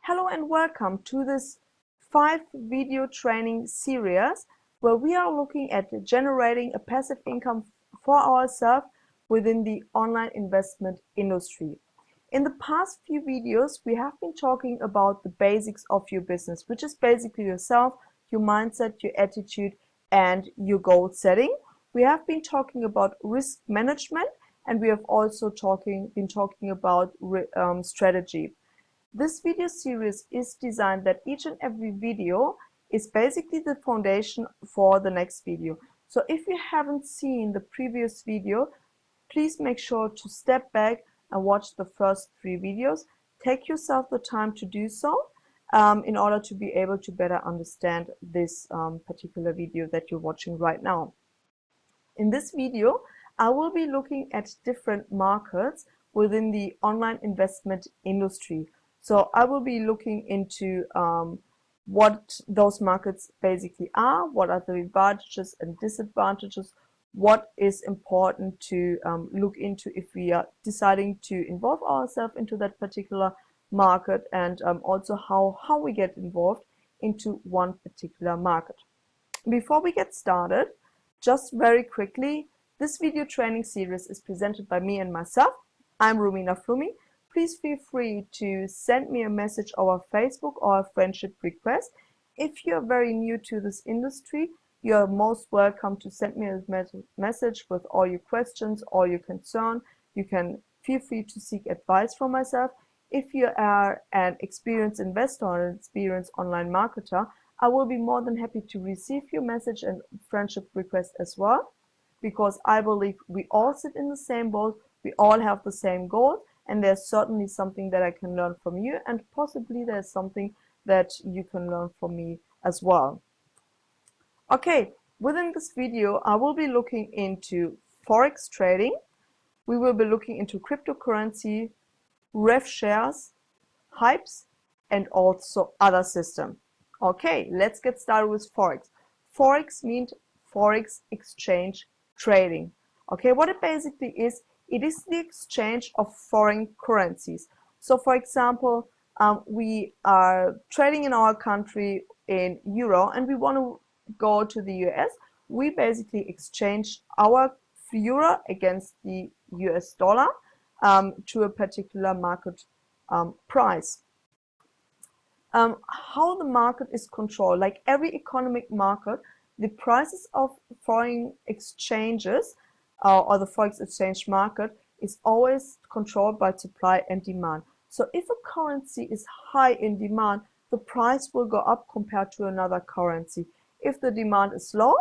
Hello and welcome to this 5-video training series where we are looking at generating a passive income for ourselves within the online investment industry. In the past few videos, we have been talking about the basics of your business, which is basically yourself, your mindset, your attitude, and your goal setting. We have been talking about risk management, and we have also been talking about strategy. This video series is designed that each and every video is basically the foundation for the next video. So if you haven't seen the previous video, please make sure to step back and watch the first 3 videos. Take yourself the time to do so in order to be able to better understand this particular video that you're watching right now. In this video, I will be looking at different markets within the online investment industry. So I will be looking into what those markets basically are, what are the advantages and disadvantages, what is important to look into if we are deciding to involve ourselves into that particular market, and also how we get involved into one particular market. Before we get started, just very quickly, this video training series is presented by me and myself. I'm Romina Flummi. Please feel free to send me a message over Facebook or a friendship request. If you're very new to this industry, you're most welcome to send me a message with all your questions, all your concern. You can feel free to seek advice from myself. If you are an experienced investor or an experienced online marketer, I will be more than happy to receive your message and friendship request as well, because I believe we all sit in the same boat, we all have the same goal, and there's certainly something that I can learn from you, and possibly there's something that you can learn from me as well. Okay, within this video, I will be looking into Forex trading. We will be looking into cryptocurrency, rev shares, hypes, and also other systems. Okay, let's get started with Forex. Forex means Forex exchange trading. Okay, what it basically is, it is the exchange of foreign currencies. So for example, we are trading in our country in euro and we want to go to the US. We basically exchange our euro against the US dollar to a particular market price. How the market is controlled, like every economic market, the prices of foreign exchanges or the Forex exchange market is always controlled by supply and demand. So if a currency is high in demand, the price will go up compared to another currency. If the demand is low,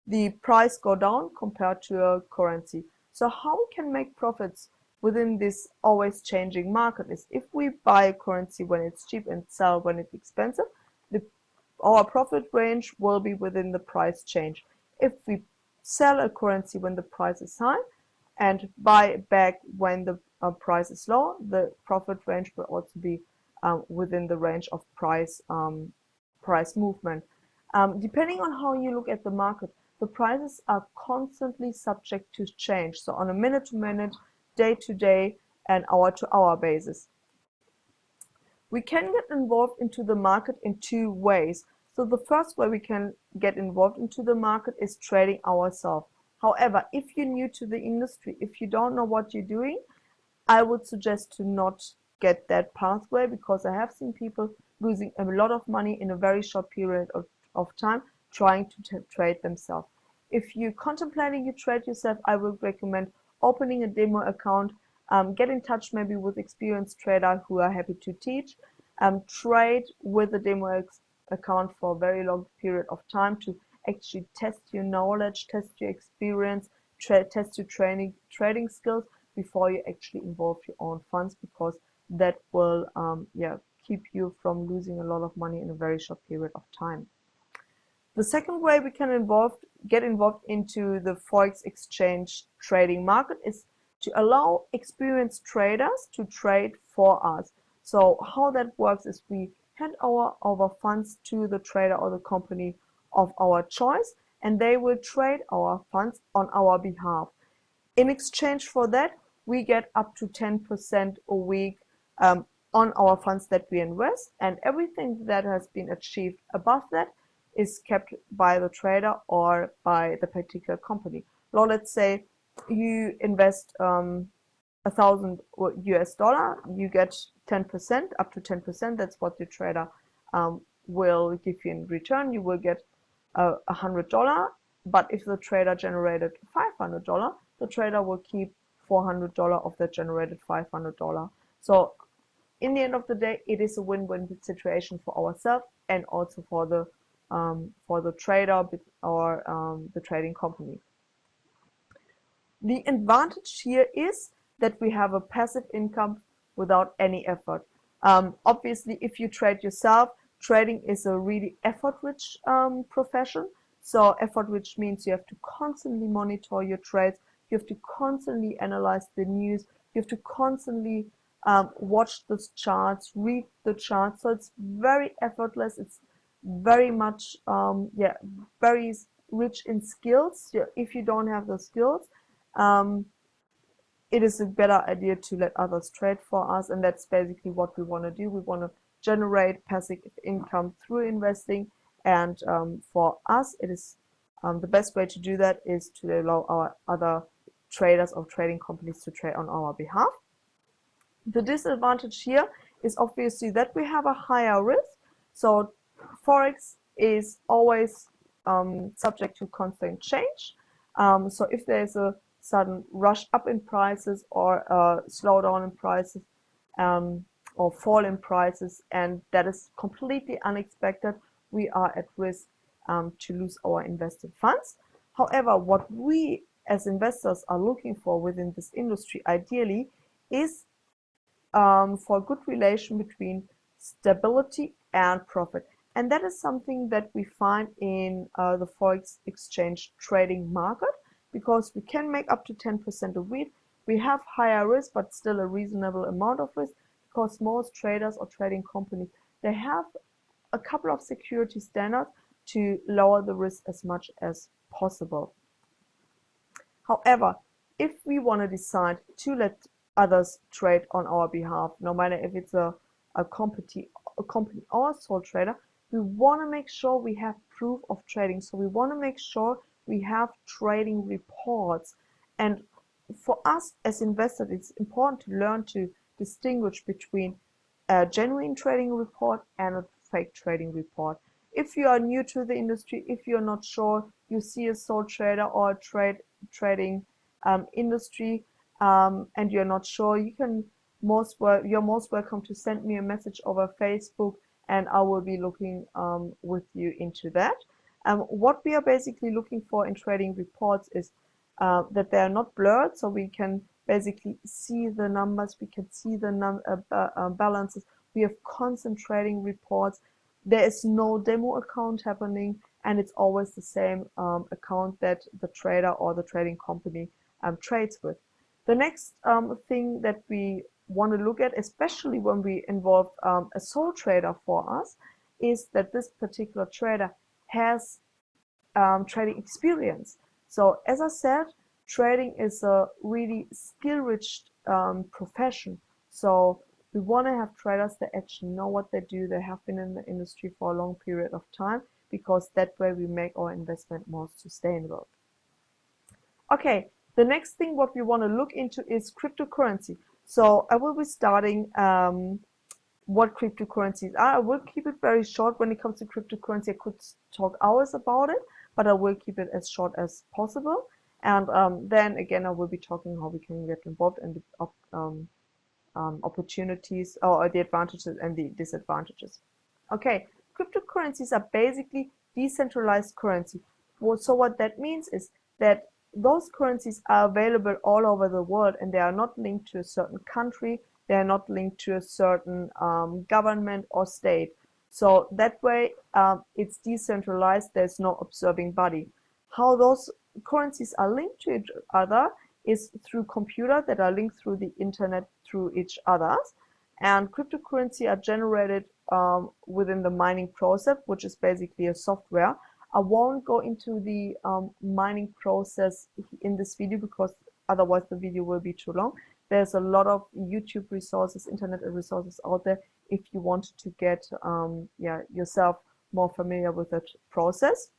the price go down compared to a currency. So how we can make profits within this always changing market is if we buy a currency when it's cheap and sell when it's expensive, our profit range will be within the price change. If we sell a currency when the price is high and buy back when the price is low, the profit range will also be within the range of price movement. Depending on how you look at the market, the prices are constantly subject to change. So on a minute-to-minute, day-to-day, and hour-to-hour basis. We can get involved into the market in 2 ways. So the first way we can get involved into the market is trading ourselves. However, if you're new to the industry, if you don't know what you're doing, I would suggest to not get that pathway, because I have seen people losing a lot of money in a very short period of time trying to trade themselves. If you're contemplating you trade yourself, I would recommend opening a demo account, get in touch maybe with experienced traders who are happy to teach, trade with a demo account for a very long period of time to actually test your knowledge, test your experience, test your trading skills before you actually involve your own funds, because that will keep you from losing a lot of money in a very short period of time. The second way we can get involved into the Forex exchange trading market is to allow experienced traders to trade for us. So how that works is we hand our funds to the trader or the company of our choice, and they will trade our funds on our behalf. In exchange for that, we get up to 10% a week on our funds that we invest, and everything that has been achieved above that is kept by the trader or by the particular company. Now let's say you invest $1,000 US, you get 10%, up to 10%. That's what the trader will give you in return. You will get $100. But if the trader generated $500, the trader will keep $400 of that generated $500. So in the end of the day, it is a win-win situation for ourselves and also for the trader or the trading company. The advantage here is that we have a passive income without any effort. Obviously, if you trade yourself, trading is a really effort-rich profession. So effort-rich means you have to constantly monitor your trades, you have to constantly analyze the news, you have to constantly watch the charts, read the charts. So it's very effortless. It's very much, very rich in skills. If you don't have the skills, it is a better idea to let others trade for us, and that's basically what we want to do. We want to generate passive income through investing, and for us, it is the best way to do that is to allow our other traders or trading companies to trade on our behalf. The disadvantage here is obviously that we have a higher risk. So Forex is always subject to constant change. So if there's a sudden rush up in prices or a slowdown in prices or fall in prices, and that is completely unexpected, we are at risk to lose our invested funds. However, what we as investors are looking for within this industry ideally is for a good relation between stability and profit. And that is something that we find in the Forex exchange trading market, because we can make up to 10% a week. We have higher risk, but still a reasonable amount of risk, because most traders or trading companies, they have a couple of security standards to lower the risk as much as possible. However, if we want to decide to let others trade on our behalf, no matter if it's a company or a sole trader, we want to make sure we have proof of trading. So we want to make sure we have trading reports. And for us as investors, it's important to learn to distinguish between a genuine trading report and a fake trading report. If you are new to the industry, if you're not sure, you see a sole trader or a trading industry, and you're not sure, you're most welcome to send me a message over Facebook, and I will be looking with you into that. What we are basically looking for in trading reports is that they are not blurred, so we can basically see the numbers, we can see the balances. We have constant trading reports. There is no demo account happening, and it's always the same account that the trader or the trading company trades with. The next thing that we want to look at, especially when we involve a sole trader for us, is that this particular trader has trading experience. So as I said, trading is a really skill-rich profession. So we want to have traders that actually know what they do. They have been in the industry for a long period of time, because that way we make our investment more sustainable. Okay, the next thing what we want to look into is cryptocurrency. So I will be starting what cryptocurrencies are. I will keep it very short. When it comes to cryptocurrency, I could talk hours about it, but I will keep it as short as possible. And then again, I will be talking how we can get involved in the opportunities or the advantages and the disadvantages. Okay, cryptocurrencies are basically decentralized currency. So what that means is that those currencies are available all over the world, and they are not linked to a certain country. They are not linked to a certain government or state. So that way it's decentralized. There's no observing body. How those currencies are linked to each other is through computers that are linked through the internet through each other. And cryptocurrency are generated within the mining process, which is basically a software. I won't go into the mining process in this video, because otherwise the video will be too long. there's a lot of YouTube resources, internet resources out there if you want to get yourself more familiar with that process.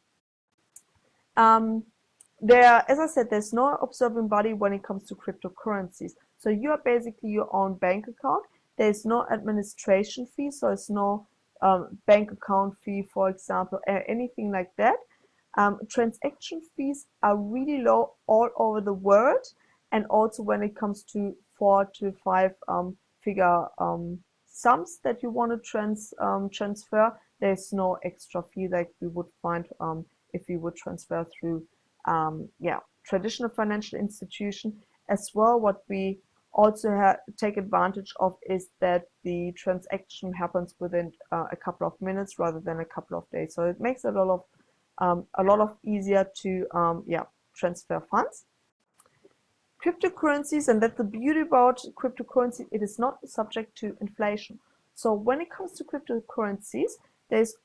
As I said, there's no observing body when it comes to cryptocurrencies. So you are basically your own bank account. There's no administration fee, so it's no bank account fee, for example, anything like that. Transaction fees are really low all over the world, and also when it comes to 4 to 5 figure sums that you want to transfer, there's no extra fee like we would find if we would transfer through traditional financial institution. As well, what we also take advantage of is that the transaction happens within a couple of minutes rather than a couple of days. So it makes it a lot of easier to transfer funds. Cryptocurrencies, and that's the beauty about cryptocurrency, it is not subject to inflation. So when it comes to cryptocurrencies, there's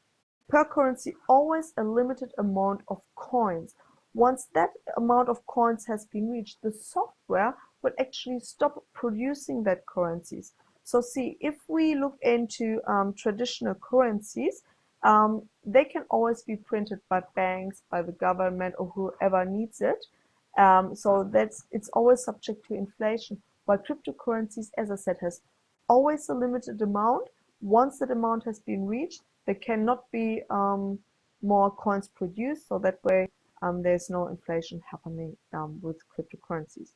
per currency always a limited amount of coins. Once that amount of coins has been reached, the software will actually stop producing that currencies. So see, if we look into traditional currencies, they can always be printed by banks, by the government, or whoever needs it. So it's always subject to inflation. While cryptocurrencies, as I said, has always a limited amount. Once that amount has been reached, there cannot be more coins produced. So that way, there's no inflation happening with cryptocurrencies.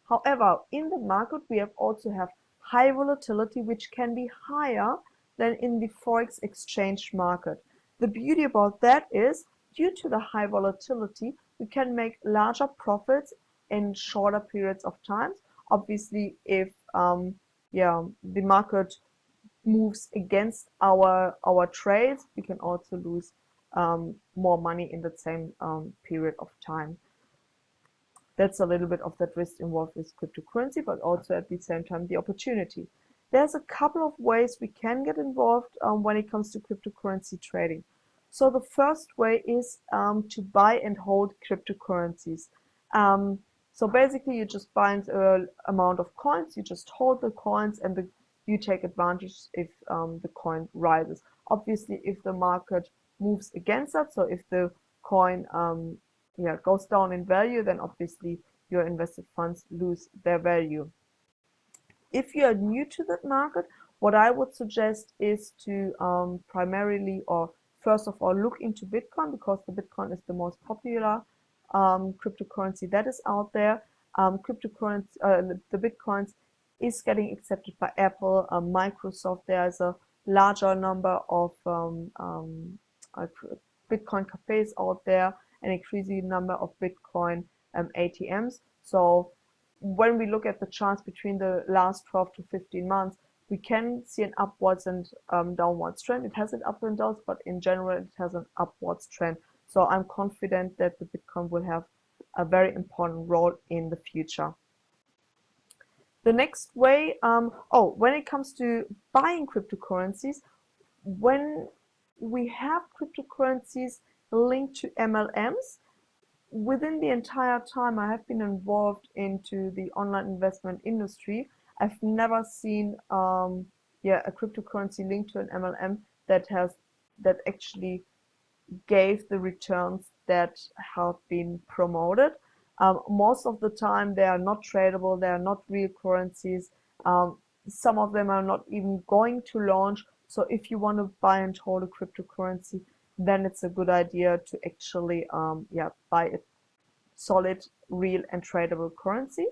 However, in the market, we also have high volatility, which can be higher than in the Forex exchange market. The beauty about that is, due to the high volatility, we can make larger profits in shorter periods of time. Obviously, if the market moves against our trades, we can also lose more money in the same period of time. That's a little bit of that risk involved with cryptocurrency, but also at the same time the opportunity. There's a couple of ways we can get involved when it comes to cryptocurrency trading. So the first way is to buy and hold cryptocurrencies. So basically, you just buy an amount of coins, you just hold the coins, and you take advantage if the coin rises. Obviously, if the market moves against that, so if the coin goes down in value, then obviously your invested funds lose their value. If you are new to that market, what I would suggest is to primarily, or first of all, look into Bitcoin, because the Bitcoin is the most popular cryptocurrency that is out there. The Bitcoins is getting accepted by Apple, Microsoft. There's a larger number of Bitcoin cafes out there, an increasing number of Bitcoin ATMs. So when we look at the charts between the last 12 to 15 months, we can see an upwards and downwards trend. It has an up and downs, but in general, it has an upwards trend. So I'm confident that the Bitcoin will have a very important role in the future. The next way, when it comes to buying cryptocurrencies, when we have cryptocurrencies linked to MLMs, within the entire time I have been involved into the online investment industry, I've never seen a cryptocurrency linked to an MLM that actually gave the returns that have been promoted. Most of the time they are not tradable, they are not real currencies. Some of them are not even going to launch. So if you want to buy and hold a cryptocurrency, then it's a good idea to actually buy a solid, real and tradable currency.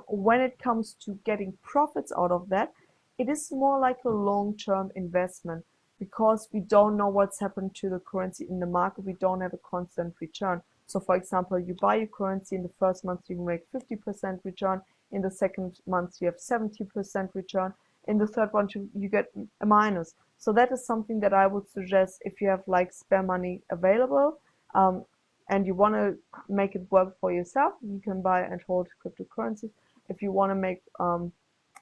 When it comes to getting profits out of that, it is more like a long-term investment, because we don't know what's happened to the currency in the market. We don't have a constant return. So for example, you buy a currency in the first month, you make 50% return. In the second month, you have 70% return. In the third one, you get a minus. So that is something that I would suggest if you have like spare money available and you want to make it work for yourself, you can buy and hold cryptocurrencies. If you want to make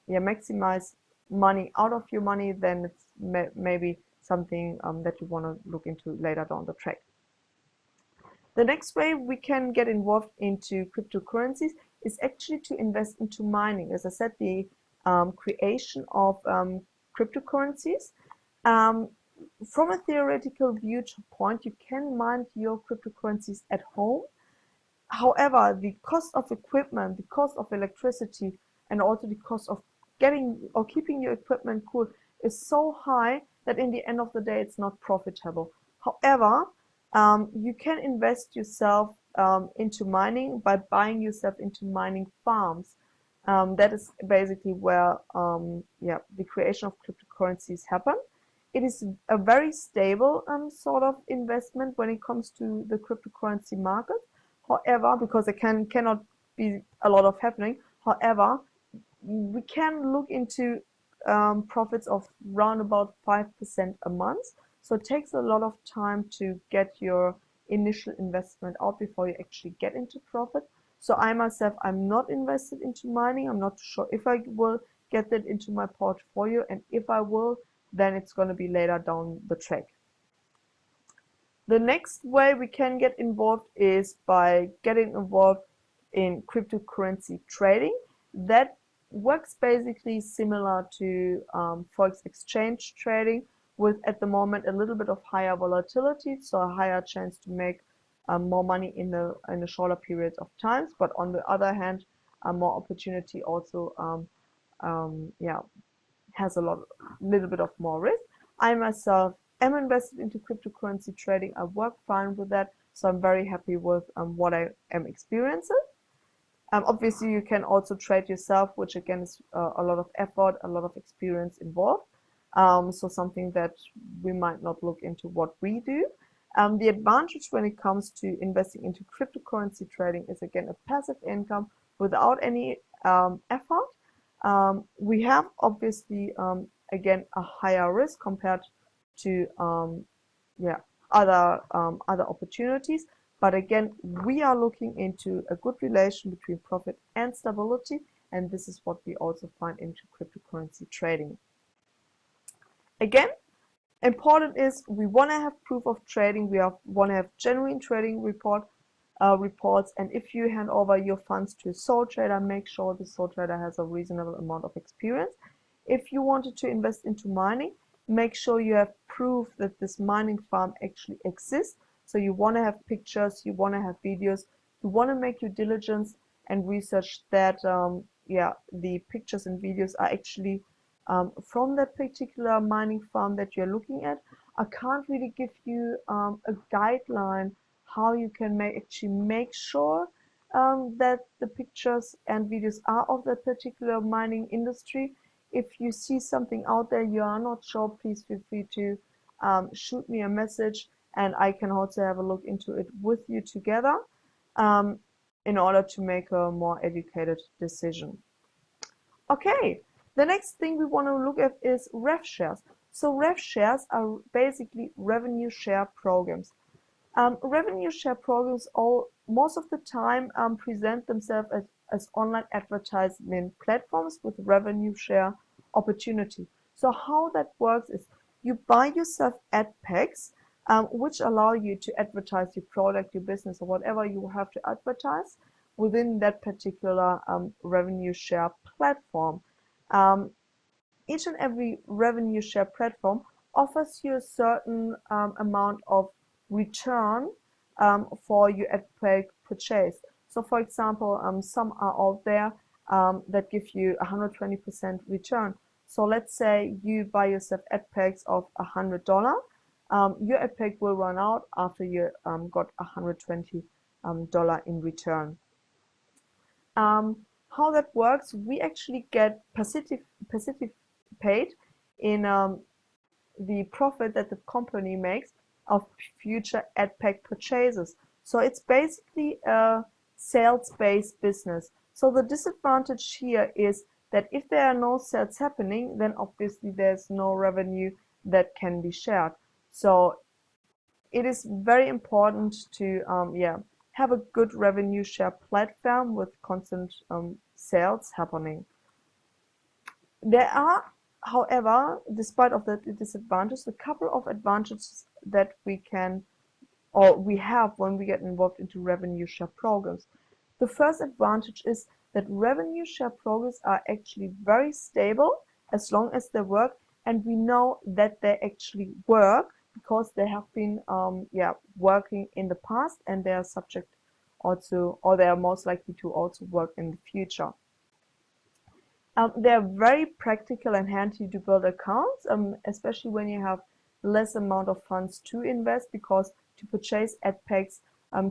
maximize money out of your money, then it's maybe something that you want to look into later down the track. The next way we can get involved into cryptocurrencies is actually to invest into mining. As I said, the creation of cryptocurrencies. From a theoretical viewpoint, you can mine your cryptocurrencies at home. However, the cost of equipment, the cost of electricity, and also the cost of getting or keeping your equipment cool is so high that in the end of the day, it's not profitable. However, you can invest yourself into mining by buying yourself into mining farms. That is basically where the creation of cryptocurrencies happen. It is a very stable sort of investment when it comes to the cryptocurrency market. However, because there cannot be a lot of happening. However, we can look into profits of round about 5% a month. So it takes a lot of time to get your initial investment out before you actually get into profit. So I myself, I'm not invested into mining. I'm not sure if I will get that into my portfolio, and if I will, then it's going to be later down the track. The next way we can get involved is by getting involved in cryptocurrency trading. That works basically similar to Forex exchange trading, with at the moment a little bit of higher volatility, so a higher chance to make more money in a shorter period of times. But on the other hand, more opportunity also has a little bit of more risk. I myself am invested into cryptocurrency trading. I work fine with that, so I'm very happy with what I am experiencing. Obviously, you can also trade yourself, which again is a lot of effort, a lot of experience involved. So something that we might not look into what we do. The advantage when it comes to investing into cryptocurrency trading is again a passive income without any effort. We have obviously again a higher risk compared to other opportunities, but again we are looking into a good relation between profit and stability, and this is what we also find into cryptocurrency trading. Again, important is we want to have proof of trading. We want to have genuine trading reports, and if you hand over your funds to a sole trader, make sure the sole trader has a reasonable amount of experience. If you wanted to invest into mining, make sure you have proof that this mining farm actually exists. So you want to have pictures, you want to have videos, you want to make your diligence and research that the pictures and videos are actually from that particular mining farm that you're looking at. I can't really give you a guideline how you can actually make sure that the pictures and videos are of that particular mining industry. If you see something out there you are not sure, please feel free to shoot me a message, and I can also have a look into it with you together in order to make a more educated decision. Okay, the next thing we want to look at is rev shares. So rev shares are basically revenue share programs. Revenue share programs most of the time present themselves as online advertisement platforms with revenue share opportunity. So how that works is you buy yourself ad packs which allow you to advertise your product, your business, or whatever you have to advertise within that particular revenue share platform. Each and every revenue share platform offers you a certain amount of return for your ad pack purchase. So for example, some are out there that give you 120% return. So let's say you buy yourself ad packs of $100. Your ad pack will run out after you got $120 in return. How that works, we actually get paid in the profit that the company makes of future ad pack purchases. So it's basically a sales-based business. So the disadvantage here is that if there are no sales happening, then obviously there's no revenue that can be shared. So it is very important to have a good revenue share platform with constant sales happening. There are, however, despite of the disadvantages, a couple of advantages that we have when we get involved into revenue share programs. The first advantage is that revenue share programs are actually very stable as long as they work, and we know that they actually work because they have been working in the past, and they are subject also, or they are most likely to also work in the future. They are very practical and handy to build accounts, especially when you have less amount of funds to invest, because to purchase ad packs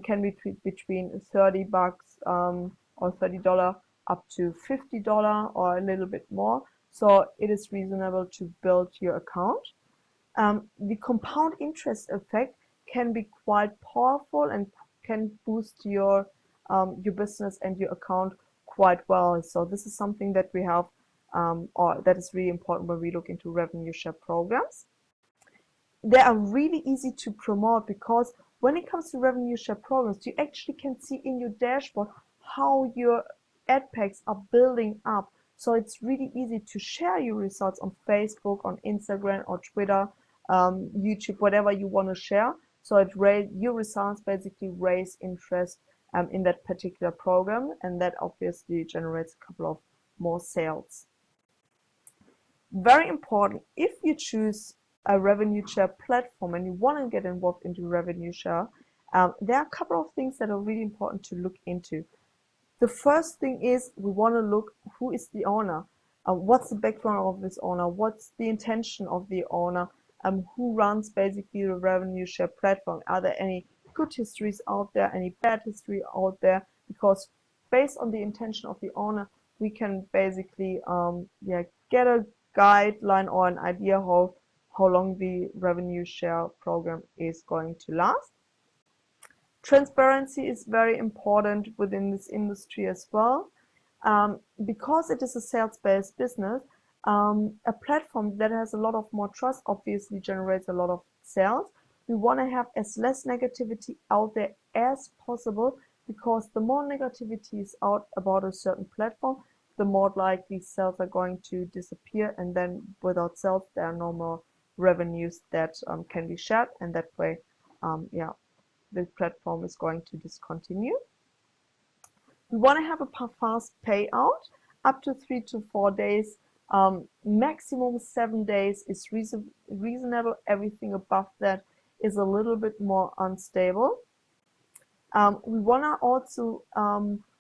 can be between $30 or $30 up to $50 or a little bit more. So it is reasonable to build your account. The compound interest effect can be quite powerful and can boost your business and your account quite well. So this is something that we have, or that is really important when we look into revenue share programs. They are really easy to promote, because when it comes to revenue share programs, you actually can see in your dashboard how your ad packs are building up. So it's really easy to share your results on Facebook, on Instagram, or Twitter, YouTube, whatever you want to share. So your results basically raise interest in that particular program, and that obviously generates a couple of more sales. Very important, if you choose a revenue share platform and you want to get involved into revenue share, there are a couple of things that are really important to look into. The first thing is we want to look who is the owner, what's the background of this owner, what's the intention of the owner, who runs basically the revenue share platform. Are there any good histories out there, any bad history out there? Because based on the intention of the owner, we can basically get a guideline or an idea how long the revenue share program is going to last. Transparency is very important within this industry as well, because it is a sales-based business. A platform that has a lot of more trust obviously generates a lot of sales. We want to have as less negativity out there as possible, because the more negativity is out about a certain platform, the more likely sales are going to disappear, and then without sales there are no more revenues that can be shared, and that way the platform is going to discontinue. We want to have a fast payout, up to 3 to 4 days. Maximum 7 days is reasonable. Everything above that is a little bit more unstable. We want to also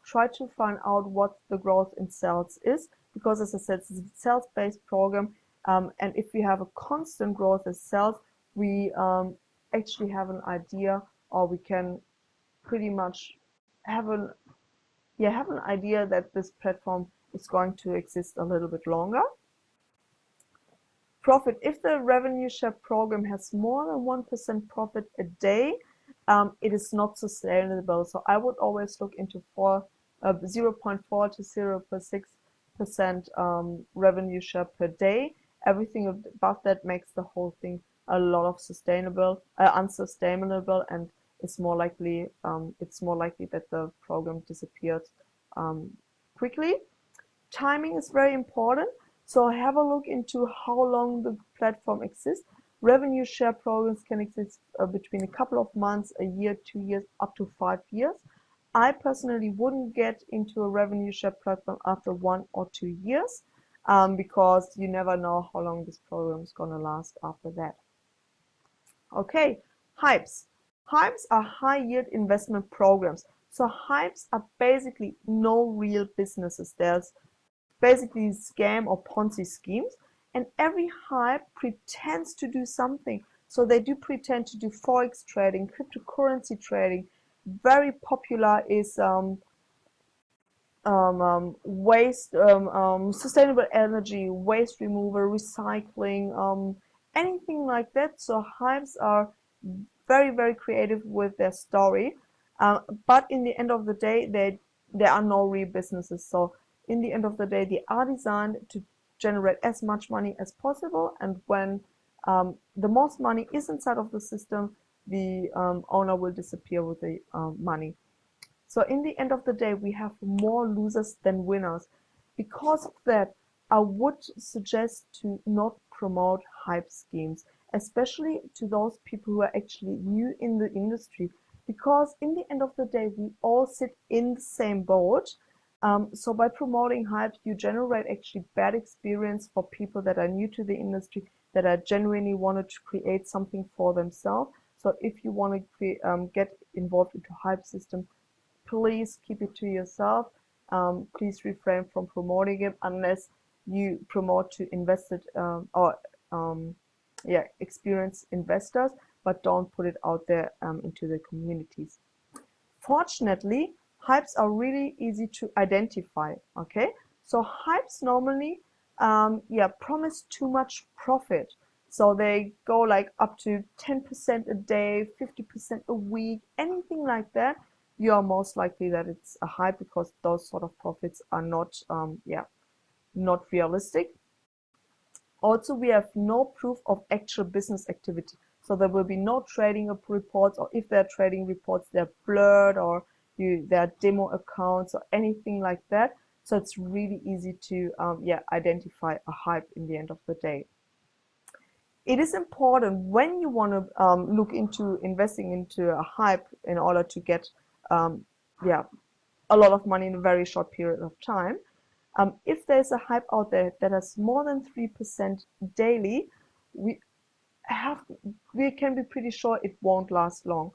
try to find out what the growth in sales is, because as I said, it's a sales-based program, and if we have a constant growth in sales, we actually have an idea, or we can pretty much have an idea that this platform is going to exist a little bit longer. Profit. If the revenue share program has more than 1% profit a day, it is not sustainable. So I would always look into 0.4 to 0.6% revenue share per day. Everything above that makes the whole thing a lot of unsustainable, and it's more likely that the program disappears quickly. Timing is very important, so have a look into how long the platform exists. Revenue share programs can exist between a couple of months, a year, 2 years, up to 5 years. I personally wouldn't get into a revenue share platform after 1 or 2 years, because you never know how long this program is going to last after that. Okay, HYPEs. HYPEs are high yield investment programs. So HYPEs are basically no real businesses. There's basically scam or Ponzi schemes, and every HYPE pretends to do something. So they do pretend to do Forex trading, cryptocurrency trading. Very popular is waste, sustainable energy, waste removal, recycling, anything like that. So HYPEs are very, very creative with their story, but in the end of the day, there are no real businesses. So in the end of the day, they are designed to generate as much money as possible, and when the most money is inside of the system, the owner will disappear with the money. So in the end of the day, we have more losers than winners. Because of that, I would suggest to not promote HYPE schemes, especially to those people who are actually new in the industry, because in the end of the day, we all sit in the same boat. So by promoting hype, you generate actually bad experience for people that are new to the industry, that are genuinely wanted to create something for themselves. So if you want to get involved into hype system, please keep it to yourself. Please refrain from promoting it unless you promote to invested experienced investors, but don't put it out there into the communities. Fortunately, hypes are really easy to identify. Okay, so hypes normally promise too much profit. So they go like up to 10% a day, 50% a week, anything like that. You are most likely that it's a hype, because those sort of profits are not not realistic. Also, we have no proof of actual business activity. So there will be no trading of reports, or if there are trading reports, they're blurred, or there are demo accounts or anything like that. So it's really easy to identify a hype in the end of the day. It is important when you want to look into investing into a hype in order to get a lot of money in a very short period of time. If there's a hype out there that has more than 3% daily, we can be pretty sure it won't last long.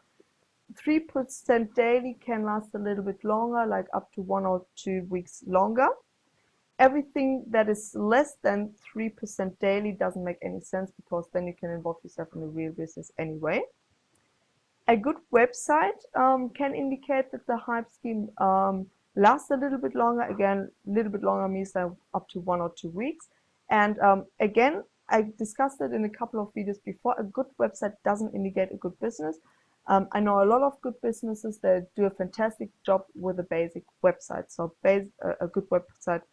3% daily can last a little bit longer, like up to 1 or 2 weeks longer. Everything that is less than 3% daily doesn't make any sense, because then you can involve yourself in the real business anyway. A good website can indicate that the hype scheme lasts a little bit longer. Again, a little bit longer means that up to 1 or 2 weeks. And again, I discussed it in a couple of videos before. A good website doesn't indicate a good business. I know a lot of good businesses that do a fantastic job with a basic website. So a good website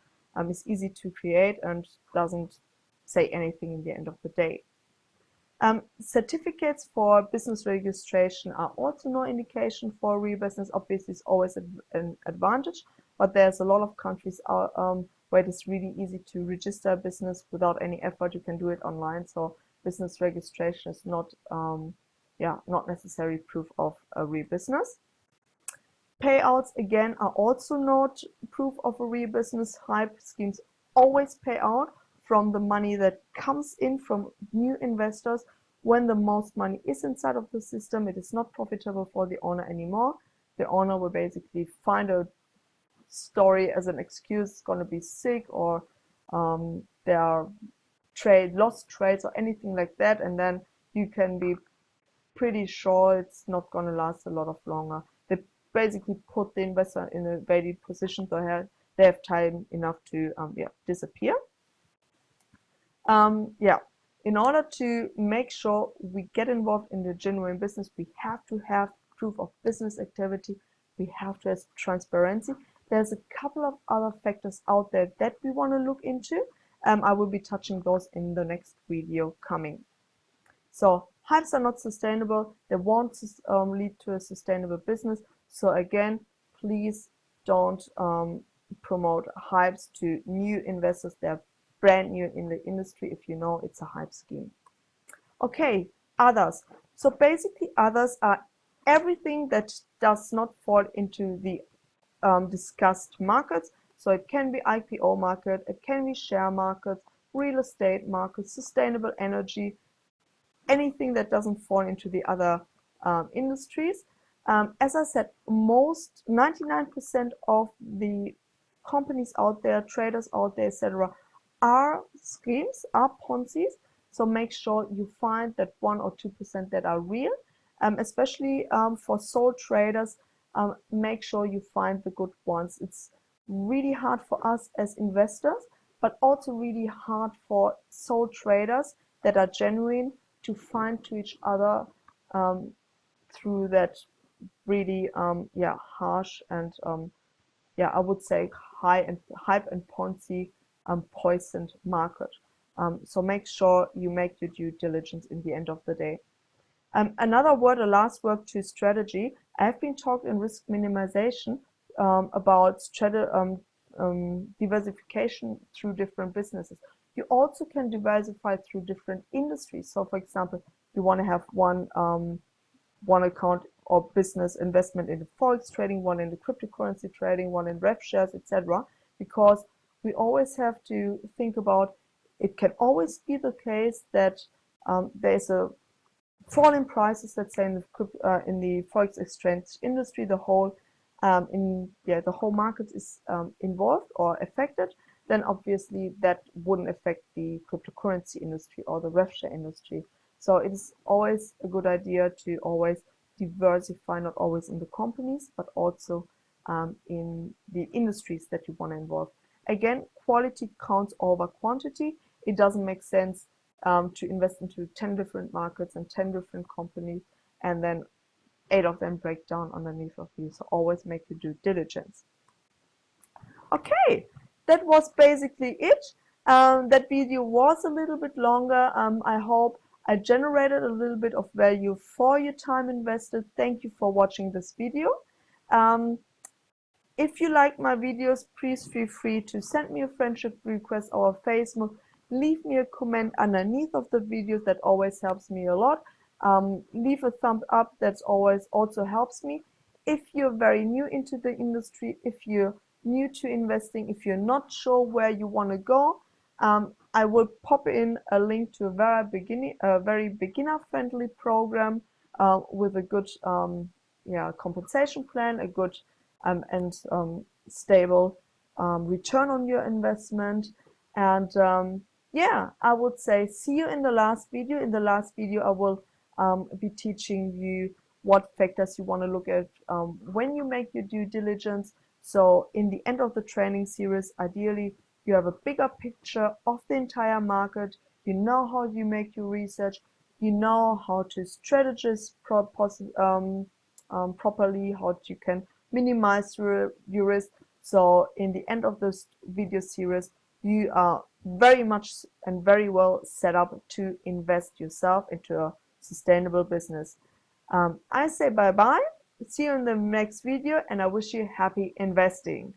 is easy to create and doesn't say anything in the end of the day. Certificates for business registration are also no indication for real business. Obviously, it's always an advantage, but there's a lot of countries where it is really easy to register a business without any effort. You can do it online, so business registration is not necessary proof of a real business. Payouts, again, are also not proof of a real business. Hype schemes always pay out from the money that comes in from new investors. When the most money is inside of the system, it is not profitable for the owner anymore. The owner will basically find a story as an excuse. It's going to be sick, or there are lost trades or anything like that, and then you can be pretty sure it's not going to last a lot of longer. They basically put the investor in a very position, so they have time enough to disappear. In order to make sure we get involved in the genuine business, we have to have proof of business activity. We have to have transparency. There's a couple of other factors out there that we want to look into. I will be touching those in the next video coming. So hypes are not sustainable. They won't lead to a sustainable business. So again, please don't promote hypes to new investors. They're brand new in the industry if you know it's a hype scheme. Okay, others. So basically, others are everything that does not fall into the discussed markets. So it can be IPO market, it can be share markets, real estate markets, sustainable energy, anything that doesn't fall into the other industries. As I said, 99% of the companies out there, traders out there, etc., are schemes, are Ponzi's. So make sure you find that 1 or 2% that are real, especially for sole traders. Make sure you find the good ones. It's really hard for us as investors, but also really hard for sole traders that are genuine to find to each other through that really harsh and I would say hype and Ponzi poisoned market. So make sure you make your due diligence in the end of the day. Another word, a last word to strategy. I have been talked in risk minimization about diversification through different businesses. You also can diversify through different industries. So for example, you want to have one account or business investment in the Forex trading, one in the cryptocurrency trading, one in ref shares, etc. Because we always have to think about, it can always be the case that there's a fall in prices, let's say in the Forex exchange industry, the whole the whole market is involved or affected, then obviously that wouldn't affect the cryptocurrency industry or the ref share industry. So it is always a good idea to always diversify, not always in the companies, but also in the industries that you want to involve. Again, quality counts over quantity. It doesn't make sense to invest into 10 different markets and 10 different companies and then 8 of them break down underneath of you. So always make your due diligence. Okay, that was basically it. That video was a little bit longer. I hope I generated a little bit of value for your time invested. Thank you for watching this video. If you like my videos, please feel free to send me a friendship request or Facebook. Leave me a comment underneath of the videos. That always helps me a lot. Leave a thumbs up. That always also helps me. If you're very new into the industry, if you're new to investing, if you're not sure where you want to go, I will pop in a link to a very beginner-friendly program with a good compensation plan, a good and stable return on your investment. And I would say see you in the last video. In the last video, I will be teaching you what factors you want to look at when you make your due diligence. So in the end of the training series, ideally, you have a bigger picture of the entire market. You know how you make your research. You know how to strategize properly, how you can minimize your risk. So in the end of this video series, you are very much and very well set up to invest yourself into a sustainable business. I say bye-bye. See you in the next video, and I wish you happy investing.